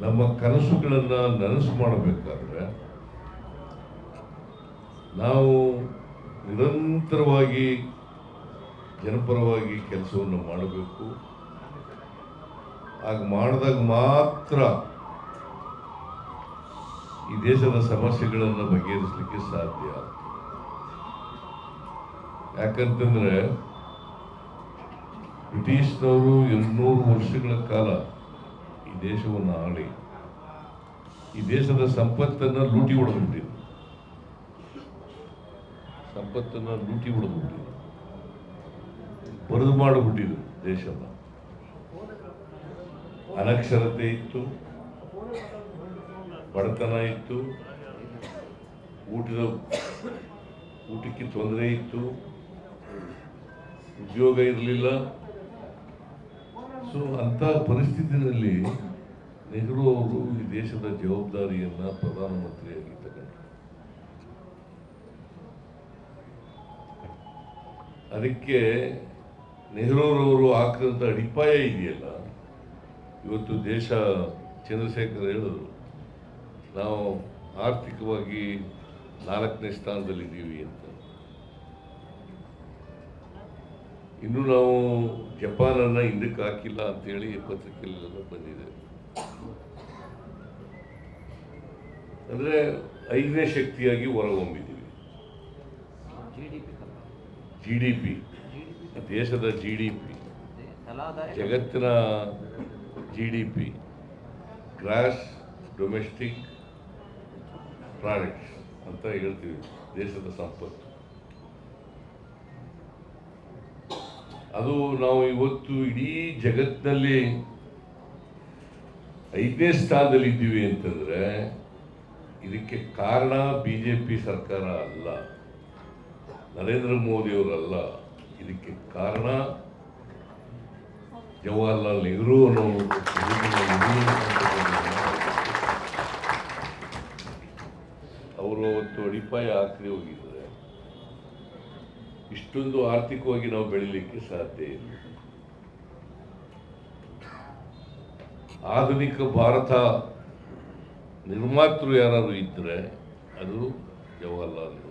ನಮ್ಮ ಕನಸುಗಳನ್ನು ನನಸು ಮಾಡಬೇಕಾದ್ರೆ ನಾವು ನಿರಂತರವಾಗಿ ಜನಪರವಾಗಿ ಕೆಲಸವನ್ನು ಮಾಡಬೇಕು. ಆಗ ಮಾಡಿದಾಗ ಮಾತ್ರ ಈ ದೇಶದ ಸಮಸ್ಯೆಗಳನ್ನು ಬಗೆಹರಿಸಲಿಕ್ಕೆ ಸಾಧ್ಯ. ಯಾಕಂತಂದ್ರೆ ಬ್ರಿಟಿಷ್ನವರು 200 ವರ್ಷಗಳ ಕಾಲ ಈ ದೇಶವನ್ನು ಆಳಿ ಈ ದೇಶದ ಸಂಪತ್ತನ್ನು ಲೂಟಿ ಹೊಡೆದ್ಬಿಟ್ಟಿದ್ರು. ಬರದು ಮಾಡಿಬಿಟ್ಟಿದ್ರು ದೇಶನ. ಅನಕ್ಷರತೆ ಇತ್ತು, ಬಡತನ ಇತ್ತು, ಊಟಕ್ಕೆ ತೊಂದರೆ ಇತ್ತು, ಉದ್ಯೋಗ ಇರಲಿಲ್ಲ. ಸೊ ಅಂತ ಪರಿಸ್ಥಿತಿನಲ್ಲಿ ನೆಹರು ಅವರು ಈ ದೇಶದ ಜವಾಬ್ದಾರಿಯನ್ನ ಪ್ರಧಾನಮಂತ್ರಿಯಾಗಿ ತಗೊಂಡ್ರು. ಅದಕ್ಕೆ ನೆಹರೂರವರು ಹಾಕಿದಂಥ ಅಡಿಪಾಯ ಇದೆಯಲ್ಲ, ಇವತ್ತು ದೇಶ, ಚಂದ್ರಶೇಖರ್ ಹೇಳಿದ್ರು, ನಾವು ಆರ್ಥಿಕವಾಗಿ 4ನೇ ಸ್ಥಾನದಲ್ಲಿದ್ದೀವಿ ಅಂತ. ಇನ್ನು ನಾವು ಜಪಾನನ್ನ ಹಿಂದಕ್ಕೆ ಹಾಕಿಲ್ಲ ಅಂತೇಳಿ ಪತ್ರಿಕೆಯಲ್ಲೆಲ್ಲ ಬಂದಿದೆ. ಅಂದ್ರೆ 5ನೇ ಶಕ್ತಿಯಾಗಿ ಹೊರಹೊಮ್ಮಿದ್ದೀವಿ. GDP ದೇಶದ GDP, ಜಗತ್ತಿನ GDP, ಗ್ರಾಸ್ ಡೊಮೆಸ್ಟಿಕ್ ಪ್ರಾಡಕ್ಟ್ಸ್ ಅಂತ ಹೇಳ್ತೀವಿ, ದೇಶದ ಸಂಪತ್ತು. ಅದು ನಾವು ಇವತ್ತು ಇಡೀ ಜಗತ್ತಿನಲ್ಲಿ 5ನೇ ಸ್ಥಾನದಲ್ಲಿದ್ದೀವಿ ಅಂತಂದ್ರೆ ಇದಕ್ಕೆ ಕಾರಣ BJP ಸರ್ಕಾರ ಅಲ್ಲ, ನರೇಂದ್ರ ಮೋದಿಯವರಲ್ಲ. ಇದಕ್ಕೆ ಕಾರಣ ಜವಾಹರ್ಲಾಲ್ ನೆಹರು ಅನ್ನೋರು. ಅವರು ಅವತ್ತು ಅಡಿಪಾಯ ಹಾಕದೆ ಹೋಗಿದ್ದಾರೆ. ಇಷ್ಟೊಂದು ಆರ್ಥಿಕವಾಗಿ ನಾವು ಬೆಳಿಲಿಕ್ಕೆ ಸಾಧ್ಯ ಇಲ್ಲ. ಆಧುನಿಕ ಭಾರತ ನಿರ್ಮಾತೃ ಯಾರಾದ್ರು ಇದ್ರೆ ಅದು ಜವಾಹರ್ಲಾಲ್ ನೆಹರು.